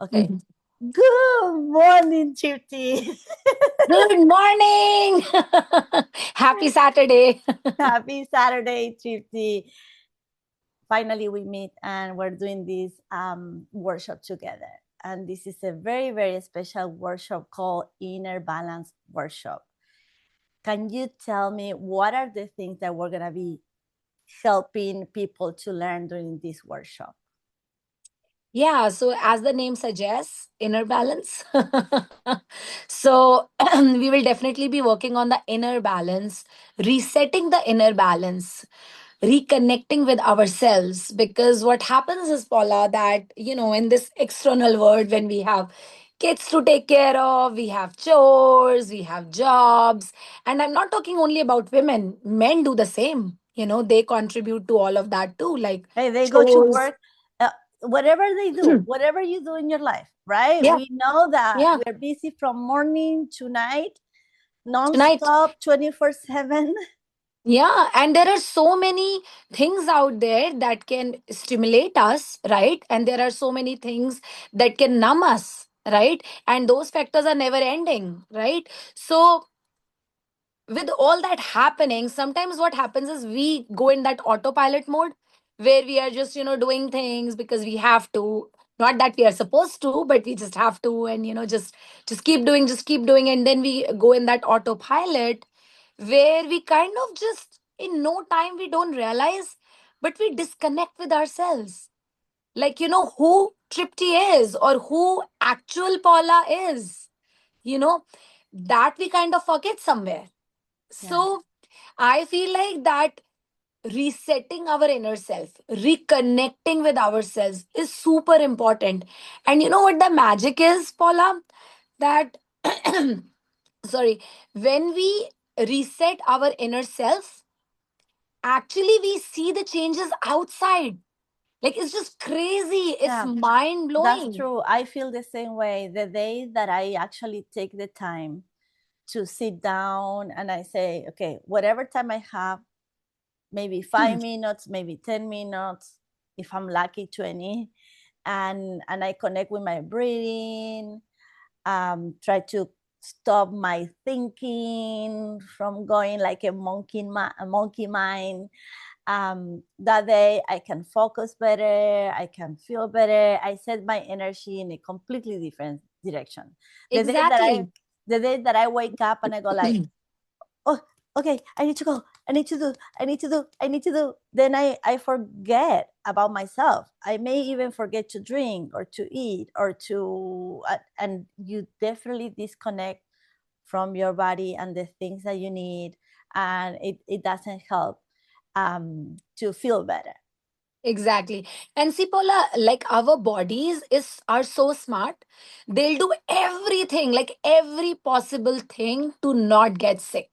Okay. Good morning, Tripti. Good morning. Happy Saturday. Happy Saturday, Tripti. Finally, we meet and we're doing this workshop together. And this is a very, very special workshop called Inner Balance Workshop. Can you tell me what are the things that we're going to be helping people to learn during this workshop? Yeah, so as the name suggests, inner balance. So we will definitely be working on the inner balance, resetting the inner balance, reconnecting with ourselves. Because what happens is, Paula, that, in this external world, when we have kids to take care of, we have chores, we have jobs. And I'm not talking only about women, men do the same. They contribute to all of that too, like Hey, they go to chores. work, whatever they do, whatever you do in your life, right? Yeah, We know that yeah. we're busy from morning to night, Tonight. nonstop, 24/7. Yeah, and there are so many things out there that can stimulate us, right? And there are so many things that can numb us, right? And those factors are never ending, right? So with all that happening, sometimes what happens is we go in that autopilot mode where we are just, doing things because we have to. Not that we are supposed to, but we just have to, and just keep doing, and then we go in that autopilot where we kind of just in no time we don't realize, but we disconnect with ourselves. Like, who Tripti is or who actual Paula is, you know, that we kind of forget somewhere. Yeah, So I feel like that resetting our inner self, reconnecting with ourselves is super important. And you know what the magic is, Paula? That, sorry, when we reset our inner self, actually we see the changes outside. Like it's just crazy. It's yeah, mind that's blowing. true. I feel the same way. The day that I actually take the time to sit down and I say, okay, whatever time I have, maybe 5 minutes, maybe 10 minutes, if I'm lucky, 20, and I connect with my breathing, try to stop my thinking from going like a monkey mind. That day I can focus better, I can feel better, I set my energy in a completely different direction. The day that I Exactly. the day that I wake up and I go like, oh, okay, I need to go, I need to do, then I forget about myself. I may even forget to drink or to eat or to and you definitely disconnect from your body and the things that you need, and it doesn't help to feel better. Exactly. And see, Paula, like our bodies are so smart. They'll do everything, like every possible thing to not get sick.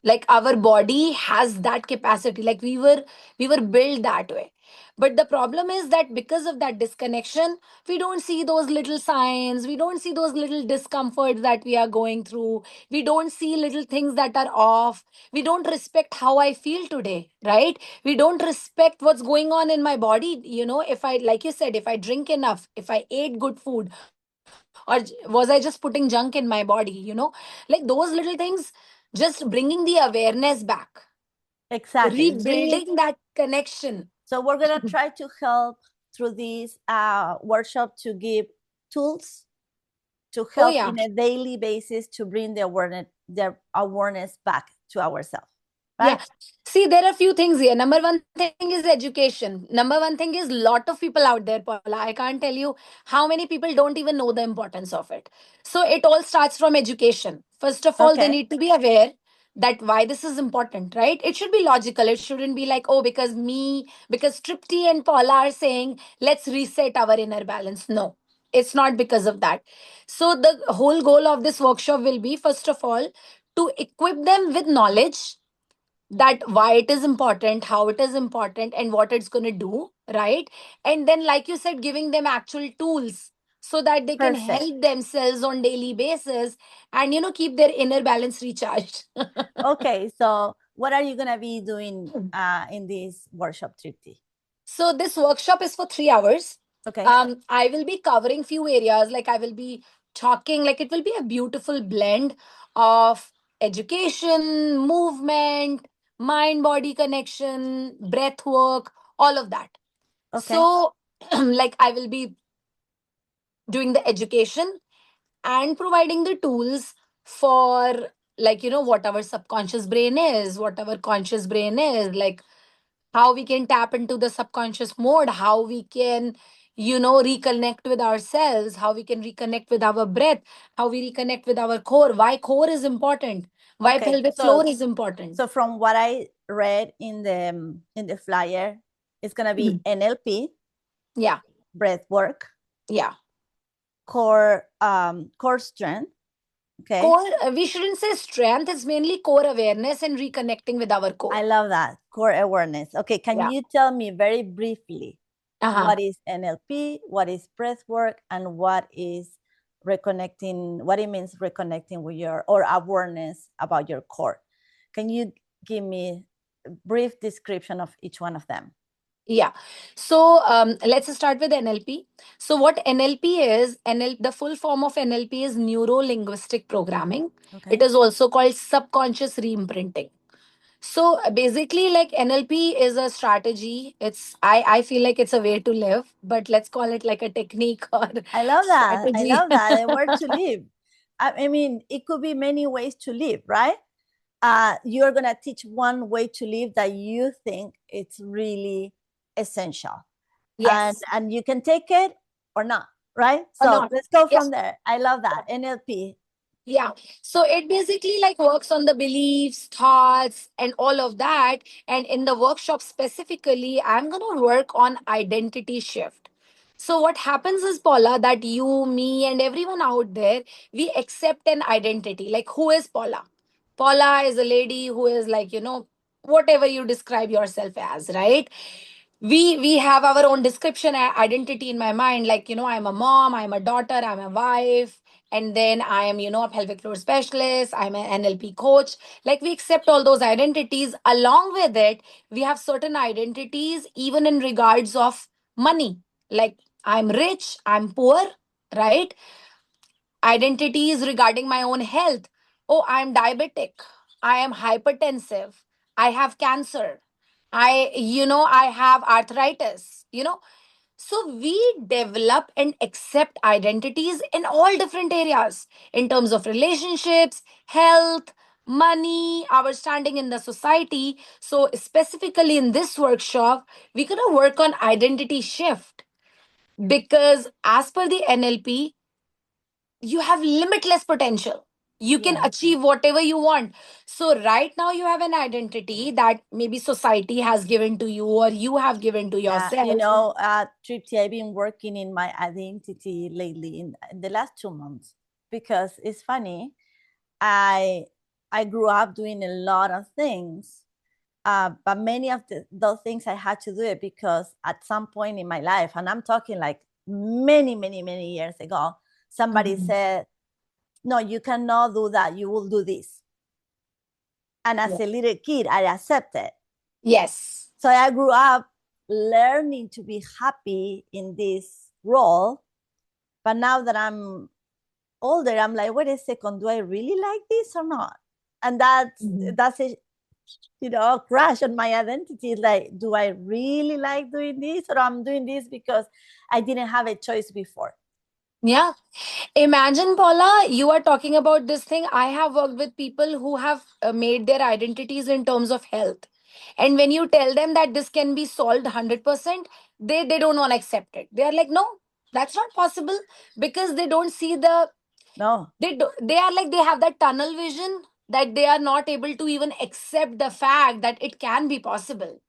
Like our body has that capacity. Like we were built that way. But the problem is that because of that disconnection, we don't see those little signs, we don't see those little discomforts that we are going through, we don't see little things that are off, we don't respect how I feel today, right? We don't respect what's going on in my body. If I, like you said, if I drink enough, if I ate good food, or was I just putting junk in my body, like those little things, just bringing the awareness back, Exactly. rebuilding that connection. So we're gonna try to help through this workshop to give tools to Oh help yeah. in a daily basis to bring the awareness back to ourselves, Yeah. right? See, there are a few things here. Number one thing is education. Number one thing is lot of people out there, Paula. I can't tell you how many people don't even know the importance of it. So it all starts from education. First of all, they Okay, need to be aware that why this is important, right? It should be logical. It shouldn't be like, oh, because Tripti and Paula are saying, let's reset our inner balance. No, it's not because of that. So the whole goal of this workshop will be, first of all, to equip them with knowledge that why it is important, how it is important, and what it's going to do, right? And then, like you said, giving them actual tools so that they can perfect. help themselves on daily basis and keep their inner balance recharged. Okay, so what are you gonna be doing in this workshop, Tripti? So this workshop is for 3 hours. Okay. I will be covering few areas. Like I will be talking, like it will be a beautiful blend of education, movement, mind body connection, breath work, all of that. Okay. So, like I will be doing the education and providing the tools for, like, what our subconscious brain is, what our conscious brain is, like how we can tap into the subconscious mode, how we can, reconnect with ourselves, how we can reconnect with our breath, how we reconnect with our core, why core is important, why Okay. pelvic floor is important. So from what I read in the flyer, it's gonna be NLP, Yeah, breath work, yeah. core strength. Okay. Core, we shouldn't say strength, it's mainly core awareness and reconnecting with our core. I love that. Core awareness. Okay, can Yeah. you tell me very briefly Uh-huh. what is NLP, what is breath work, and what is reconnecting, what it means reconnecting with your or awareness about your core? Can you give me a brief description of each one of them? Yeah. So let's start with NLP. So what NLP is, the full form of NLP is neuro linguistic programming. Okay. It is also called subconscious reimprinting. So basically, like NLP is a strategy. I feel like it's a way to live, but let's call it like a technique or I love that. I strategy. love that. The word to live. I mean, it could be many ways to live, right? You're gonna teach one way to live that you think it's really essential, Yes. and you can take it or not, right? Or So not. let's go Yeah. from there. I love that. NLP. Yeah. So it basically like works on the beliefs, thoughts, and all of that. And in the workshop specifically, I'm going to work on identity shift. So what happens is, Paula, that you, me, and everyone out there, we accept an identity. Like, who is Paula? Paula is a lady who is like, whatever you describe yourself as, right? We have our own description, identity in my mind, like, I'm a mom, I'm a daughter, I'm a wife, and then I am, a pelvic floor specialist, I'm an NLP coach. Like, we accept all those identities. Along with it, we have certain identities even in regards of money, like I'm rich, I'm poor, right? Identities regarding my own health. Oh, I'm diabetic, I am hypertensive, I have cancer, I have arthritis, so we develop and accept identities in all different areas, in terms of relationships, health, money, our standing in the society. So specifically in this workshop, we're going to work on identity shift, because as per the NLP, you have limitless potential, you can Yeah. achieve whatever you want. So right now you have an identity that maybe society has given to you or you have given to Yeah, yourself. Tripti, I've been working in my identity lately in the last 2 months because it's funny. I I grew up doing a lot of things, but many of those things I had to do it because at some point in my life, and I'm talking like many, many, many years ago, somebody Mhm. said, "No, you cannot do that. You will do this." And as Yeah. a little kid, I accepted. Yes. So I grew up learning to be happy in this role. But now that I'm older, I'm like, wait a second, do I really like this or not? And Mhm. that's a crash on my identity. Like, do I really like doing this, or I'm doing this because I didn't have a choice before? Yeah. Imagine, Paula, you are talking about this thing. I have worked with people who have made their identities in terms of health. And when you tell them that this can be solved 100%, they don't want to accept it. They are like, no, that's not possible, because they don't see the, No. they are like, they have that tunnel vision, that they are not able to even accept the fact that it can be possible,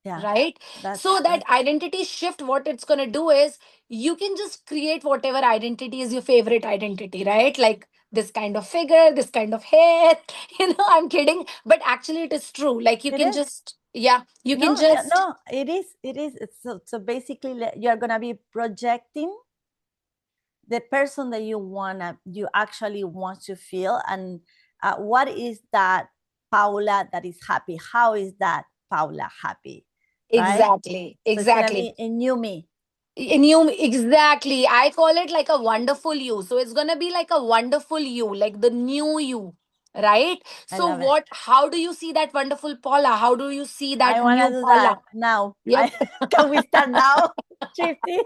Yeah. right? So that identity shift, what it's going to do is, you can just create whatever identity is your favorite identity, right? Like this kind of figure, this kind of hair. I'm kidding, but actually it is true. Like you It can is. just, yeah, you can No, yeah, just, no, it is. It is. So basically, you're gonna be projecting the person that you actually want to feel, and what is that Paula that is happy? How is that Paula happy? Right. exactly, So it's gonna exactly. be a new me. In you, exactly. I call it like a wonderful you. So it's gonna be like a wonderful you, like the new you, right? I So love it. what? How do you see that wonderful Paula? How do you see I that want to new do Paula? that now. Yep. Can we start now, Tripti?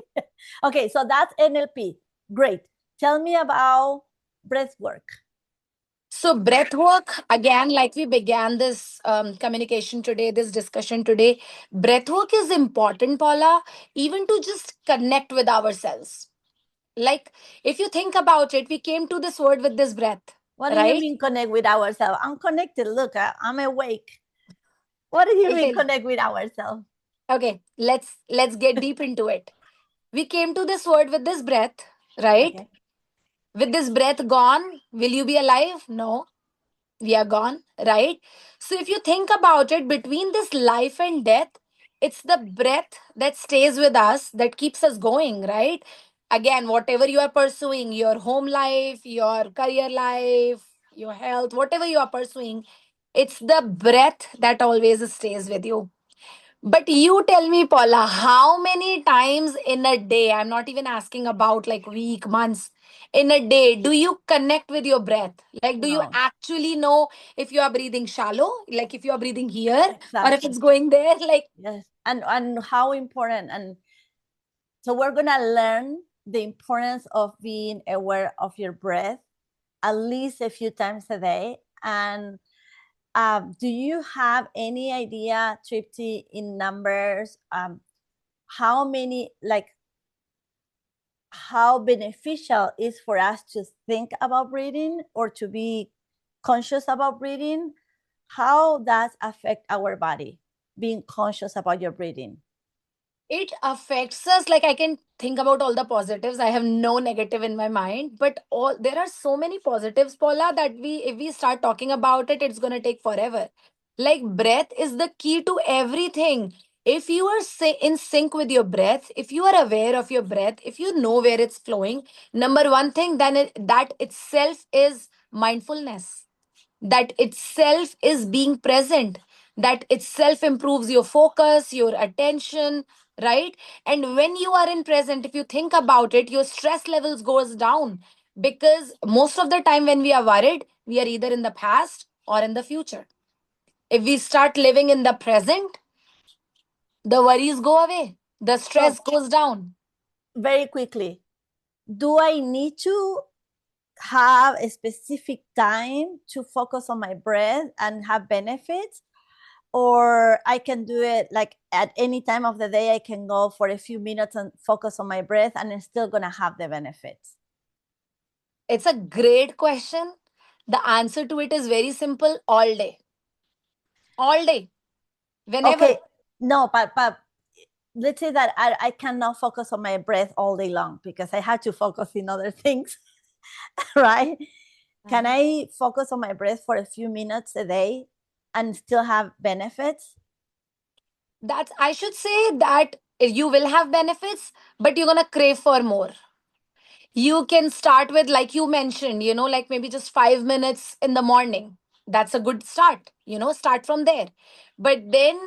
Okay, so that's NLP. Great. Tell me about breath work. So breath work again, like we began this communication today, this discussion today. Breath work is important, Paula, even to just connect with ourselves. Like if you think about it, we came to this word with this breath, What do you right? mean connect with ourselves? I'm connected. Look, I'm awake. What do you mean Okay, connect with ourselves? okay, let's get deep into it. We came to this word with this breath, right? Okay. With this breath gone, will you be alive? No, we are gone, right? So if you think about it, between this life and death, it's the breath that stays with us, that keeps us going, right? Again, whatever you are pursuing, your home life, your career life, your health, whatever you are pursuing, it's the breath that always stays with you. But you tell me, Paula, how many times in a day, I'm not even asking about like week, months, in a day, do you connect with your breath? Like, do you No, actually know if you are breathing shallow, like if you are breathing here, or if exactly. it's going there? Like, Yes. And how important. And so we're going to learn the importance of being aware of your breath at least a few times a day. And do you have any idea, Tripti, in numbers, how many, like, how beneficial is for us to think about breathing or to be conscious about breathing? How does affect our body, being conscious about your breathing? it affects us. Like, I can think about all the positives. I have no negative in my mind, but all there are so many positives, Paula, that we if we start talking about it, it's gonna take forever. Like, breath is the key to everything. If you are in sync with your breath, if you are aware of your breath, if you know where it's flowing, number one thing, then that itself is mindfulness. That itself is being present. That itself improves your focus, your attention, right? And when you are in present, if you think about it, your stress levels goes down, because most of the time when we are worried, we are either in the past or in the future. If we start living in the present, the worries go away, the So, stress goes down. very quickly, do I need to have a specific time to focus on my breath and have benefits? Or I can do it like at any time of the day. I can go for a few minutes and focus on my breath and I'm still going to have the benefits. It's a great question. The answer to it is very simple: all day. All day, whenever. Okay. No, but let's say that I cannot focus on my breath all day long because I have to focus in other things. Right? Can I focus on my breath for a few minutes a day and still have benefits? That's, I should say that you will have benefits, but you're gonna crave for more. You can start with, like you mentioned, like maybe just 5 minutes in the morning. That's a good start. Start from there. But then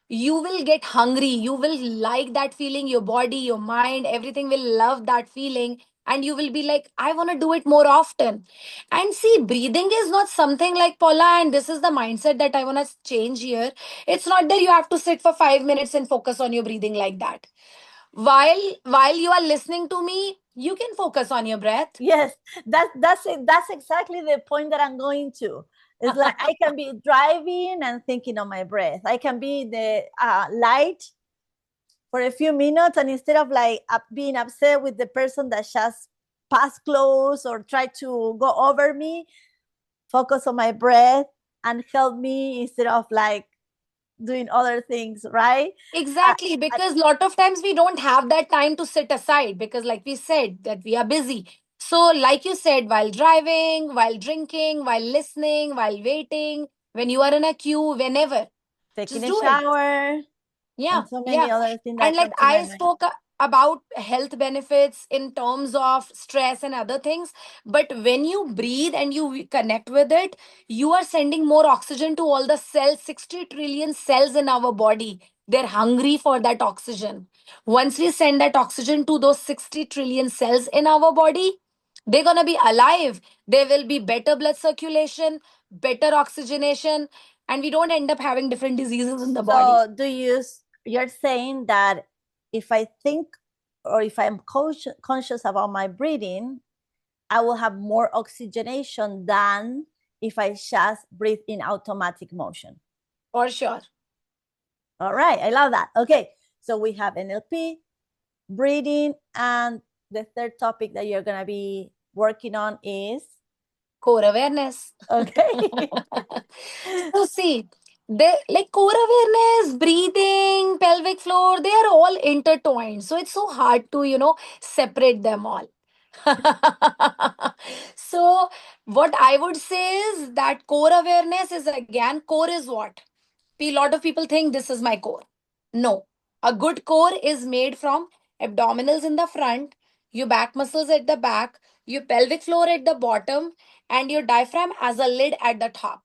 you will get hungry. You will like that feeling. Your body, your mind, everything will love that feeling. And you will be like, I want to do it more often. And see, breathing is not something like, Paula, and this is the mindset that I want to change here. It's not that you have to sit for 5 minutes and focus on your breathing like that. While you are listening to me, you can focus on your breath. Yes, that's it. That's exactly the point that I'm going to. It's like I can be driving and thinking on my breath. I can be in the light for a few minutes, and instead of like being upset with the person that just passed close or tried to go over me, focus on my breath and help me instead of like doing other things. Right? Uh, Exactly, because lot of times we don't have that time to sit aside, because like we said that we are busy. So like you said, while driving, while drinking, while listening, while waiting, when you are in a queue, whenever, taking just a do it. shower Yeah, and so yeah. many other things And that like come to my I mind. spoke about health benefits in terms of stress and other things. But when you breathe and you connect with it, you are sending more oxygen to all the cells, 60 trillion cells in our body. They're hungry for that oxygen. Once we send that oxygen to those 60 trillion cells in our body, they're going to be alive. There will be better blood circulation, better oxygenation, and we don't end up having different diseases in the body. So you're saying that if I think or if I'm conscious about my breathing, I will have more oxygenation than if I just breathe in automatic motion. For sure. All right, I love that. Okay, so we have NLP, breathing, and the third topic that you're going to be working on is Core awareness. okay. So see, they like core awareness, breathing, pelvic floor, they are all intertwined. So it's so hard to, separate them all. So what I would say is that core awareness is, again, core is what? A lot of people think this is my core. No. A good core is made from abdominals in the front, your back muscles at the back, your pelvic floor at the bottom, and your diaphragm as a lid at the top.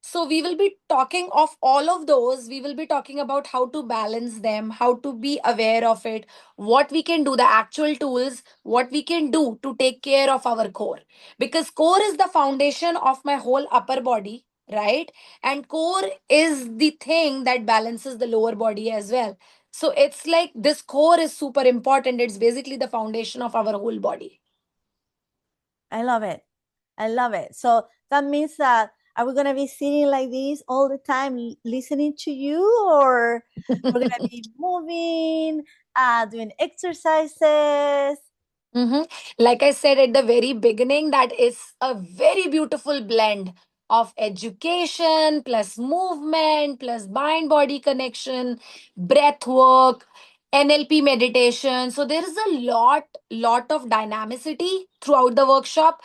So, we will be talking of all of those. We will be talking about how to balance them, how to be aware of it, what we can do, the actual tools, what we can do to take care of our core. Because core is the foundation of my whole upper body, right? And core is the thing that balances the lower body as well. So, it's like this core is super important. It's basically the foundation of our whole body. I love it. I love it. So that means that are we going to be sitting like this all the time listening to you, or we're going to be moving, doing exercises? Like I said at the very beginning, that is a very beautiful blend of education plus movement plus mind body connection, breath work, NLP meditation. So there is a lot of dynamicity throughout the workshop.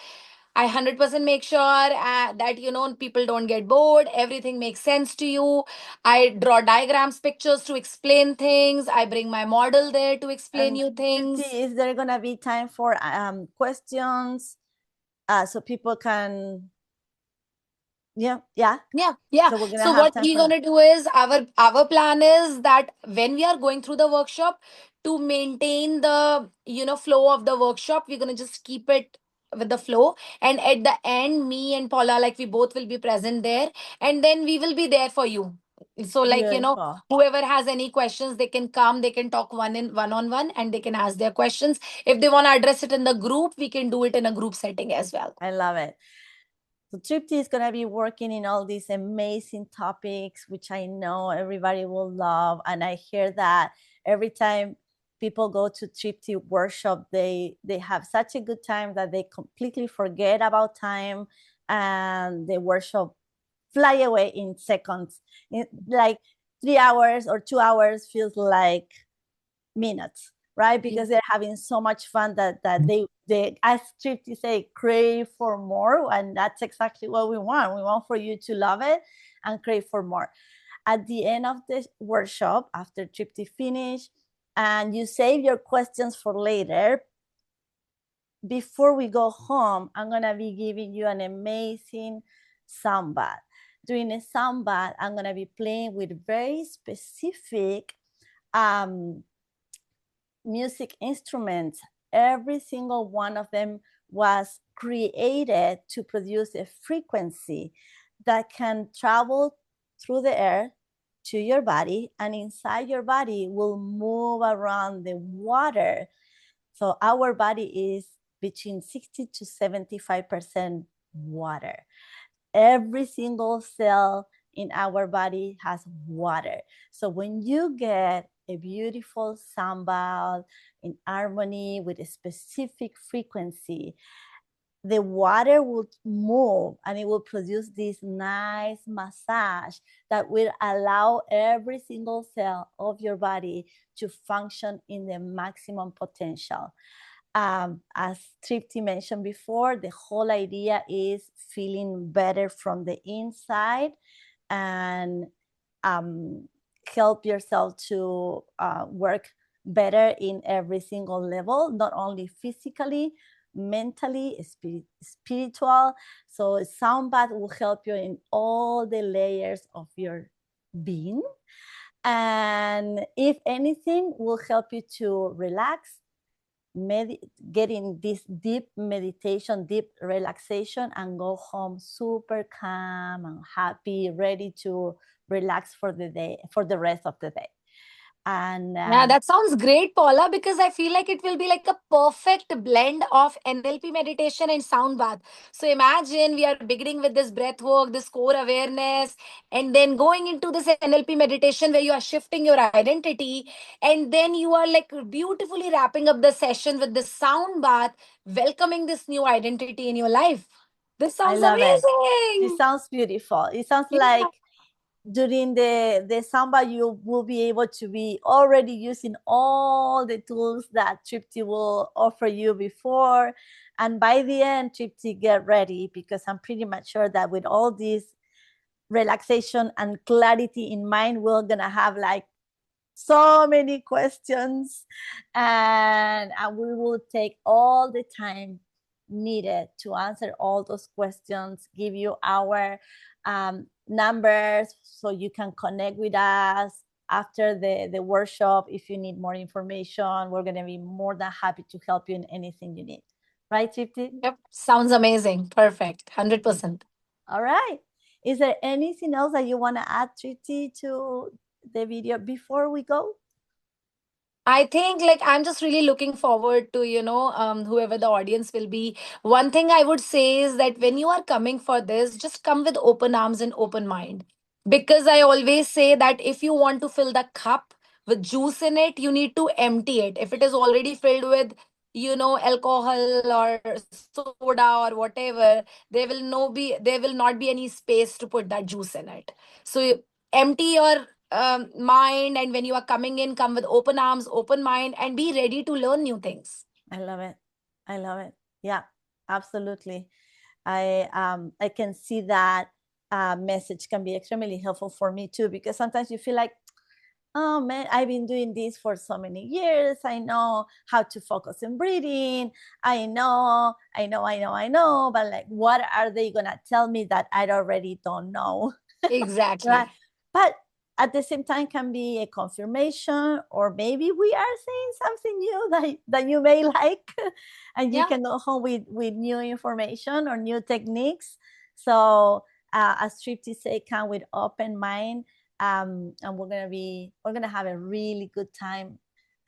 I 100% make sure that people don't get bored. Everything makes sense to you. I draw diagrams, pictures to explain things. I bring my model there to explain And you things. is there going to be time for questions so people can yeah. Yeah. So we're going to So have what time we're for that. gonna do is our plan is that when we are going through the workshop, to maintain the flow of the workshop, we're gonna just keep it with the flow. And at the end, me and Paula, like, we both will be present there, and then we will be there for you. So, like, Beautiful. whoever has any questions, they can come, they can talk one on one, and they can ask their questions. If they want to address it in the group, we can do it in a group setting as well. I love it. So Tripti is going to be working in all these amazing topics, which I know everybody will love. And I hear that every time people go to Tripti workshop, they have such a good time that they completely forget about time, and the workshop fly away in seconds. Like 3 hours or 2 hours feels like minutes, right? Because they're having so much fun that they as Tripti say, crave for more, and that's exactly what we want. We want for you to love it and crave for more. At the end of the workshop, after Tripti finish, and you save your questions for later, before we go home, I'm gonna be giving you an amazing sound bath. During a sound bath, I'm gonna be playing with very specific music instruments. Every single one of them was created to produce a frequency that can travel through the air to your body, and inside your body will move around the water. So our body is between 60 to 75% water. Every single cell in our body has water. So when you get a beautiful sound bath in harmony with a specific frequency, the water will move and it will produce this nice massage that will allow every single cell of your body to function in the maximum potential. As Tripti mentioned before, the whole idea is feeling better from the inside, and help yourself to work better in every single level, not only physically, mentally, spiritual. So sound bath will help you in all the layers of your being. And if anything, will help you to relax, getting this deep meditation, deep relaxation, and go home super calm and happy, ready to relax for the day, for the rest of the day. And Yeah, that sounds great, Paula, because I feel like it will be like a perfect blend of NLP meditation and sound bath. So imagine we are beginning with this breath work, this core awareness, and then going into this NLP meditation where you are shifting your identity, and then you are like beautifully wrapping up the session with this sound bath, welcoming this new identity in your life. This I sounds love it. It amazing. sounds beautiful. It sounds Yeah. like during the samba you will be able to be already using all the tools that Tripti will offer you before, and by the end, Tripti, get ready, because I'm pretty much sure that with all this relaxation and clarity in mind, we're gonna have like so many questions, and we will take all the time needed to answer all those questions, give you our numbers so you can connect with us after the workshop. If you need more information, we're going to be more than happy to help you in anything you need. Right, Tripti? Yep. Sounds amazing. Perfect. 100%. All right. Is there anything else that you want to add, Tripti, to the video before we go? I think like I'm just really looking forward to, whoever the audience will be. One thing I would say is that when you are coming for this, just come with open arms and open mind. Because I always say that if you want to fill the cup with juice in it, you need to empty it. If it is already filled with, alcohol or soda or whatever, there will not be any space to put that juice in it. So empty your mind, and when you are coming in, come with open arms, open mind, and be ready to learn new things. I love it. I love it. Yeah, absolutely. I can see that message can be extremely helpful for me too, because sometimes you feel like, oh man, I've been doing this for so many years. I know how to focus on breathing. I know, but like, what are they gonna tell me that I already don't know? Right. Exactly. But at the same time can be a confirmation, or maybe we are saying something new that you may like, and you Yeah. can go home with new information or new techniques. So as Tripti say, come with open mind, and we're gonna have a really good time,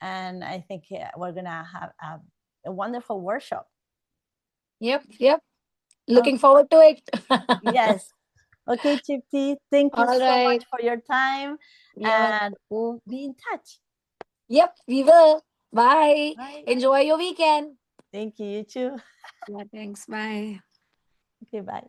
and I think we're gonna have a wonderful workshop. Yep. Yep. Oh, Looking forward to it. yes. Okay, Tripti, thank you All so much right. for your time, Yep. and we'll be in touch. Yep. We will. Bye. Bye. Enjoy your weekend. Thank you. You too. Yeah. Thanks. Bye. Okay, bye.